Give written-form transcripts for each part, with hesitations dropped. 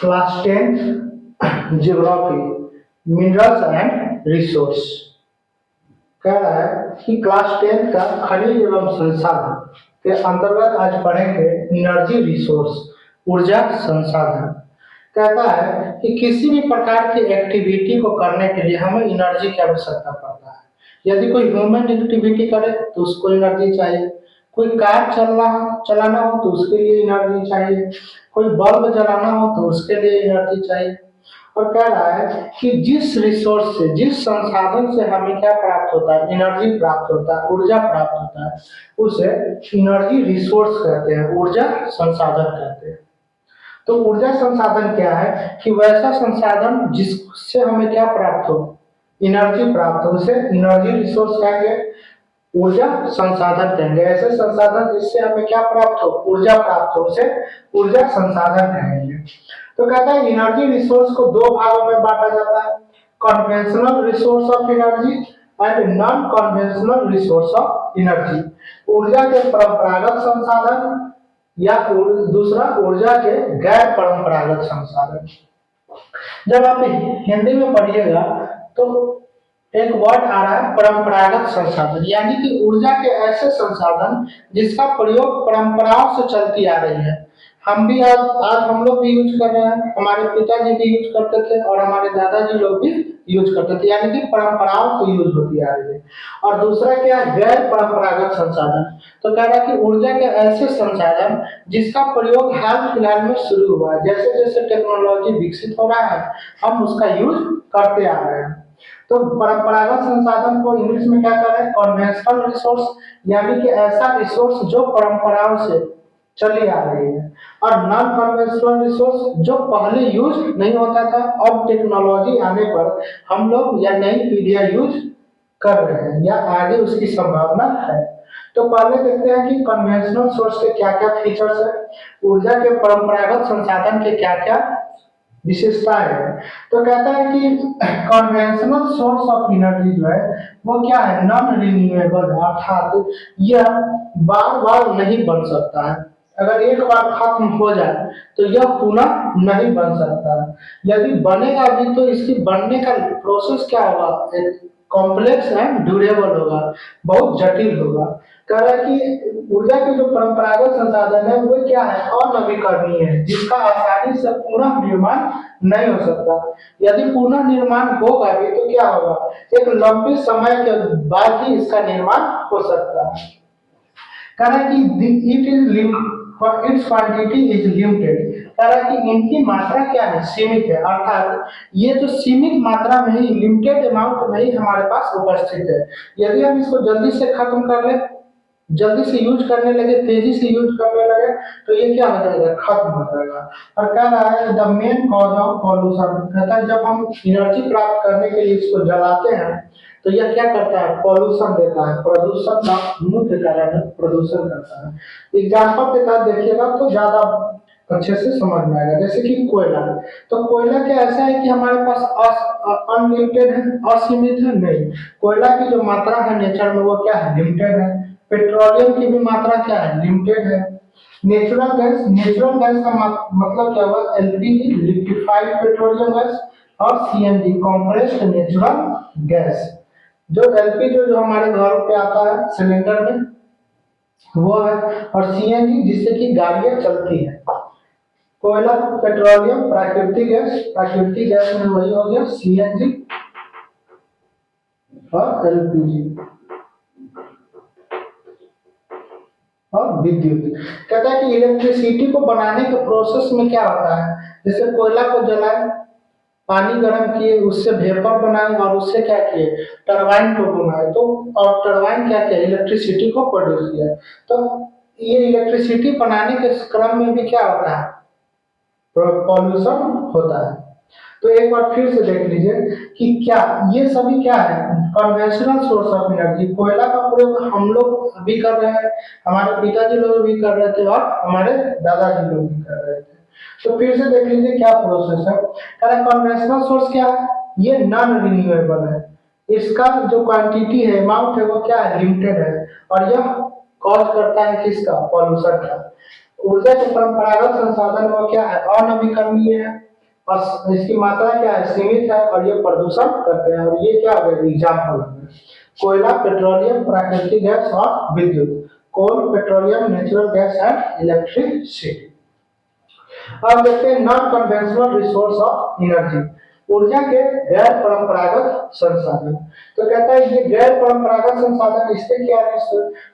Class 10 geography minerals and resource कह रहा है कि क्लास 10 का खनिज एवं संसाधन के अंतर्गत आज पढ़ेंगे एनर्जी रिसोर्स ऊर्जा संसाधन। कहता है कि किसी भी प्रकार की एक्टिविटी को करने के लिए हमें एनर्जी की आवश्यकता पड़ता है। यदि कोई ह्यूमन एक्टिविटी करे तो उसको एनर्जी चाहिए, कोई कार चलाना हो तो उसके लिए एनर्जी चाहिए, कोई बल्ब जलाना हो तो उसके लिए एनर्जी चाहिए। और कह रहा है कि जिस रिसोर्स से जिस संसाधन से हमें क्या प्राप्त होता है, एनर्जी प्राप्त होता है, ऊर्जा प्राप्त होता है, उसे एनर्जी रिसोर्स कहते हैं, ऊर्जा संसाधन कहते हैं। तो ऊर्जा संसाधन क्या है कि वैसा संसाधन जिससे हमें क्या प्राप्त हो, एनर्जी प्राप्त हो, उसे एनर्जी रिसोर्स कहेंगे, ऊर्जा संसाधन कहेंगे। ऐसे संसाधन जिससे हमें क्या प्राप्त हो, ऊर्जा प्राप्त हो, उसे ऊर्जा संसाधन कहेंगे। तो कहता है एनर्जी रिसोर्स को दो भागों में बांटा जाता है, conventional resource of energy and non conventional resource of energy. ऊर्जा के परंपरागत संसाधन या दूसरा ऊर्जा के गैर परंपरागत संसाधन। जब आप हिंदी में पढ़िएगा तो एक वर्ड आ रहा है परंपरागत संसाधन, यानी कि ऊर्जा के ऐसे संसाधन जिसका प्रयोग परंपराओं से चलती आ रही है। हम भी आज हम लोग भी यूज कर रहे हैं, हमारे पिताजी भी यूज करते थे और हमारे दादाजी लोग भी यूज करते थे, यानी कि परंपराओं से यूज होती आ रही है। और दूसरा क्या है, गैर परंपरागत संसाधन। तो कह रहा है कि ऊर्जा के ऐसे संसाधन जिसका प्रयोग हाल फिलहाल में शुरू हुआ है, जैसे जैसे टेक्नोलॉजी विकसित हो रहा है हम उसका यूज करते आ रहे हैं। तो परंपरागत संसाधन को इंग्लिश में क्या कह रहे हैं, कन्वेंशनल रिसोर्स, यानी कि ऐसा रिसोर्स जो परंपराओं से चली आ रही है। और नॉन कन्वेंशनल रिसोर्स जो पहले यूज नहीं होता था, अब टेक्नोलॉजी आने पर हम लोग या नई पीढ़ियां यूज कर रहे हैं या आगे उसकी संभावना है। तो पहले देखते हैं कि कन्वेंशनल सोर्स के क्या क्या फीचर्स है, ऊर्जा के परंपरागत संसाधन के क्या क्या विशेषताएं है। तो कहता है कि कन्वेंशनल सोर्स ऑफ एनर्जी जो है वो क्या है, नॉन रिन्यूएबल है, अर्थात यह बार बार नहीं बन सकता है। अगर एक बार खत्म हो जाए तो यह पुनः नहीं बन सकता है। यदि बनेगा भी तो इसकी बनने का प्रोसेस क्या होगा, कॉम्प्लेक्स एंड ड्यूरेबल होगा, बहुत जटिल होगा। कह रहा है कि ऊर्जा के जो परंपरागत संसाधन है वो क्या है, अनवीकरणीय है, जिसका आसानी से पुनः निर्माण नहीं हो सकता। यदि पुनः निर्माण होगा भी तो क्या होगा, एक लंबे समय के बाद ही इसका निर्माण हो सकता है। कह रहा है कि it is it's quantity is limited. कह रहा है कि इनकी मात्रा क्या है, सीमित है, अर्थात ये जो सीमित मात्रा में ही, लिमिटेड अमाउंट में ही हमारे पास उपस्थित है। यदि हम इसको जल्दी से खत्म कर ले, जल्दी से यूज करने लगे, तेजी से यूज करने लगे तो ये क्या हो जाएगा, खत्म हो जाएगा। और कह रहा है the main cause of pollution, कहता है जब हम एनर्जी प्राप्त करने के लिए इसको जलाते हैं तो यह क्या करता है, पॉल्यूशन देता है, प्रदूषण का मुख्य कारण है, प्रदूषण करता है। एग्जाम्पल के साथ देखिएगा तो ज्यादा अच्छे से समझ में आएगा। जैसे कि कोयला, तो कोयला क्या ऐसा है कि हमारे पास अनलिमिटेड है, असीमित है, नहीं। कोयला की जो मात्रा है नेचर में वो क्या है, लिमिटेड है। पेट्रोलियम की भी मात्रा क्या है, लिमिटेड है। नेचुरल गैस का मतलब क्या हुआ, एलपीजी लिक्विफाइड पेट्रोलियम गैस, और सीएनजी कंप्रेस्ड नेचुरल गैस। जो एलपी जो हमारे घरों पे आता है सिलेंडर में वो है, और सीएनजी जिससे कि गाड़ियां चलती है। कोयला, पेट्रोलियम, प्राकृतिक गैस में वही हो गया सीएनजी और एलपीजी और विद्युत। कहता है कि इलेक्ट्रिसिटी को बनाने के प्रोसेस में क्या होता है, जैसे कोयला को जलाए, पानी गर्म किए, उससे वेपर बनाए और उससे क्या किए, टरबाइन को घुमाए, तो और टरबाइन क्या किया, इलेक्ट्रिसिटी को प्रोड्यूस किया। तो ये इलेक्ट्रिसिटी बनाने के क्रम में भी क्या होता है, पॉल्यूशन होता है। तो एक बार फिर से देख लीजिए कि क्या ये सभी क्या है, कन्वेंशनल सोर्स ऑफ एनर्जी। कोयला का प्रयोग हम लोग भी कर रहे हैं, हमारे पिताजी लोग भी कर रहे थे और हमारे दादाजी लोग भी कर रहे थे। तो फिर से देख लीजिए क्या प्रोसेस है। कन्वेंशनल सोर्स क्या है, ये नॉन रिन्यूएबल है, इसका जो क्वांटिटी है, अमाउंट है, वो क्या है, लिमिटेड है, और यह कॉज करता है किसका, पॉल्यूशन का। ऊर्जा के परंपरागत संसाधन वो क्या है, अनवीकरणीय है, और इसकी मात्रा क्या है, सीमित है, और ये प्रदूषण करते हैं। और ये क्या हो गया, एग्जाम्पल हो गया। कोयला, पेट्रोलियम, प्राकृतिक गैस और विद्युत। Coal, petroleum, natural gas and electricity. अब देखते हैं non conventional resource of energy, ऊर्जा के गैर परंपरागत संसाधन। तो कहता है ये गैर परंपरागत संसाधन, इसके क्या है,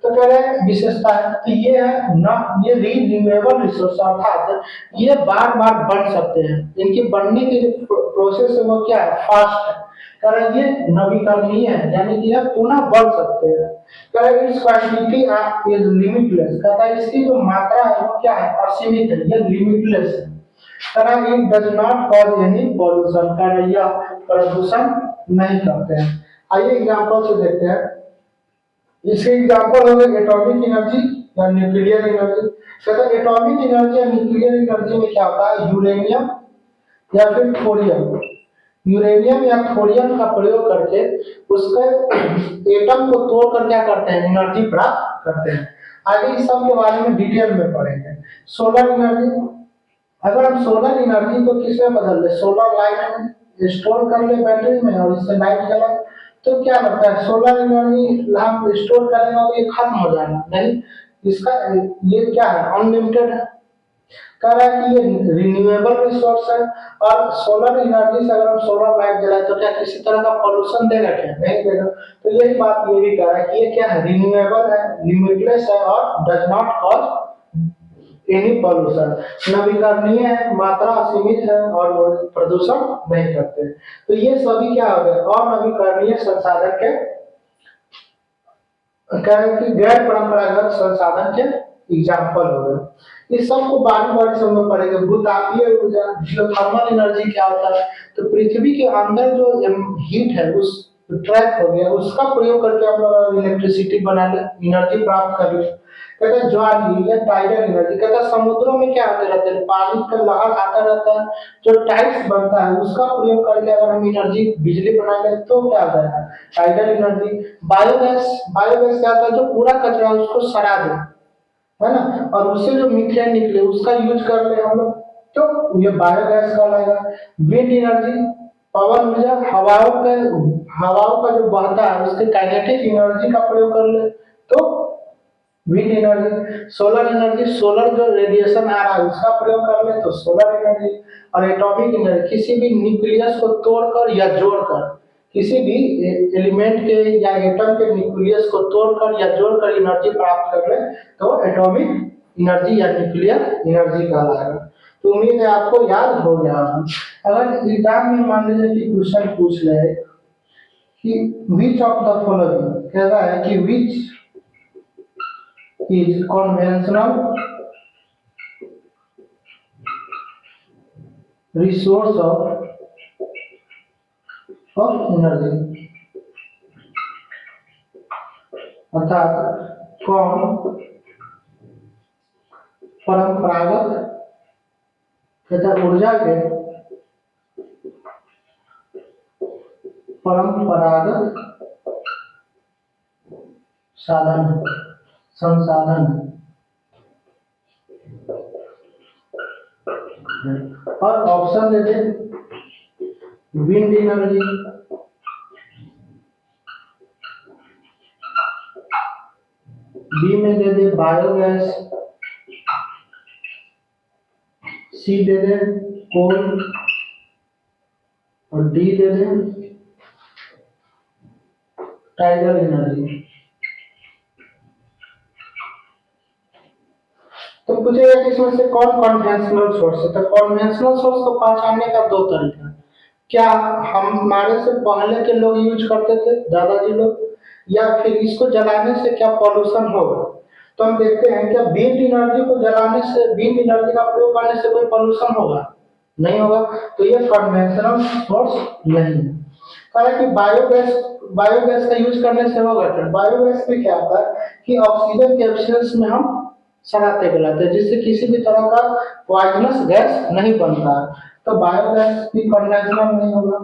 तो कह रहे हैं विशेषता है, तो ये है ना, ये रिन्यूएबल रिसोर्स, अर्थात ये बार बार बन सकते हैं, इनकी बनने की जो प्रोसेस है वो क्या है, फास्ट है। कह रहे हैं ये नवीकरणीय है, यानी कि यह पुनः बढ़ सकते हैं। कह रहे हैं इट्स क्वांटिटी इज लिमिटलेस, कहता है इसकी जो मात्रा है वो क्या है, असीमित है, ये लिमिटलेस है। कह it does not cause any pollution, कह रहे यह प्रदूषण नहीं करते हैं। आइए एग्जांपल से देखते हैं। इसके एग्जांपल हो गए एटॉमिक एनर्जी या न्यूक्लियर एनर्जी। कहता है एटॉमिक एनर्जी या न्यूक्लियर एनर्जी में क्या होता है, यूरेनियम या फिर थोरियम, यूरेनियम या थोरियम का प्रयोग करके उसके एटम को तोड़कर क्या करते हैं, एनर्जी प्राप्त करते हैं। आगे इस सब के बारे में डिटेल में पढ़ेंगे। सोलर एनर्जी, अगर हम सोलर एनर्जी को किस में बदल ले, सोलर लाइट में स्टोर कर ले बैटरी में और इससे लाइट जला, तो क्या लगता है सोलर एनर्जी हम स्टोर करेंगे तो ये खत्म हो जाएगा, नहीं, इसका ये क्या है, अनलिमिटेड है। कह रहा है कि ये रिन्यूएबल रिसोर्स है, और सोलर एनर्जी से अगर हम सोलर लाइट जलाए तो क्या किसी तरह का पोल्यूशन देगा, क्या नहीं देगा। तो यही बात ये भी कह रहा है कि ये क्या है, रिन्यूएबल है, लिमिटलेस है, और does not cause any pollution, नवीकरणीय है, मात्रा सीमित है, और वो प्रदूषण नहीं करते। तो ये सभी क्या हो गए, और नवीकरणीय संसाधन के कह रहे कि गैर परंपरागत संसाधन के एग्जाम्पल हो गए। इस सब को बारी बारी से हम लोग पढ़ेंगे। भूतापीय ऊर्जा, जियोथर्मल एनर्जी क्या होता है, तो पृथ्वी के अंदर जो हीट है उस ट्रैप हो गया, उसका प्रयोग करके हम लोग इलेक्ट्रिसिटी बना ले, एनर्जी प्राप्त कर ले। कहते हैं ज्वाली या टाइडल एनर्जी, कहता है समुद्रों में क्या होते रहते हैं, पानी का लहर आता रहता है, जो टाइड्स बनता है उसका प्रयोग करके अगर हम एनर्जी बिजली बना ले तो क्या होता है, टाइडल एनर्जी। बायोगैस, बायोगैस क्या होता है, जो पूरा कचरा है उसको सड़ा दे, है ना, और उससे जो मीथेन निकले उसका यूज कर ले हम लोग, तो ये बायोगैस कहलाएगा। विंड एनर्जी, पवन ऊर्जा, हवाओं का जो बहता है उसके काइनेटिक एनर्जी का प्रयोग कर ले तो wind energy. Solar energy, solar जो रेडिएशन आ रहा है उसका प्रयोग कर ले तो सोलर एनर्जी। और एटॉमिक एनर्जी, किसी भी न्यूक्लियस को तोड़कर या जोड़कर, किसी भी एलिमेंट के या एटम के न्यूक्लियस को तोड़कर या जोड़कर एनर्जी प्राप्त कर ले तो एटॉमिक एनर्जी या न्यूक्लियर एनर्जी कहलाएगा। तो उम्मीद है आपको याद हो गया होगा। अगर एग्जाम में मान लीजिए कि क्वेश्चन पूछ ले कि विच ऑफ द फॉलोइंग, कह रहा है कि विच is conventional resource of energy, अर्थात कौन परंपरागत तथा ऊर्जा के परंपरागत साधन संसाधन। और ऑप्शन दे दे, विंड एनर्जी, बी में दे दे बायोगैस, सी दे दे कोल, और डी दे दे टाइडल एनर्जी। तो पूछेगा कि इसमें से कौन कन्वेंशनल सोर्स है, तो कन्वेंशनल सोर्स को पहचानने का दो तरीका है। क्या हमारे से पहले के लोग यूज करते थे, दादाजी लोग, या फिर इसको जलाने से क्या पॉल्यूशन होगा। तो हम देखते हैं क्या विंड एनर्जी को जलाने से, विंड एनर्जी का प्रयोग करने से कोई पॉल्यूशन होगा, नहीं होगा। तो ये कन्वेंशनल सोर्स नहीं है। कहा कि बायोगैस, बायोगैस का यूज करने से होगा क्या, बायोगैस में क्या होता है कि ऑक्सीजन के एब्सेंस में हम सड़ाते गलाते हैं, जिससे किसी भी तरह का पॉइजनस गैस नहीं बनता है। तो बायोगैस भी कन्वेंशनल नहीं होगा।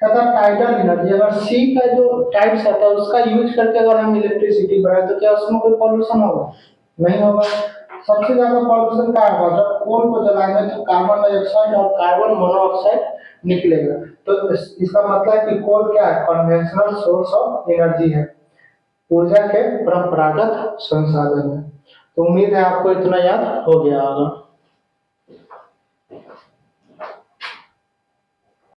कहता टाइडल एनर्जी, अगर सी का जो टाइप्स आता है उसका यूज करके अगर हम इलेक्ट्रिसिटी बनाए तो क्या उसमें कोई पॉल्यूशन होगा, नहीं होगा। सबसे ज्यादा पॉल्यूशन क्या होगा, जब कोल को जलाएंगे तो कार्बन डाइऑक्साइड और कार्बन मोनोऑक्साइड निकलेगा। तो इसका मतलब है कि कोल क्या है, कन्वेंशनल सोर्स ऑफ एनर्जी है, ऊर्जा के परंपरागत संसाधन है। तो उम्मीद है आपको इतना याद हो गया होगा।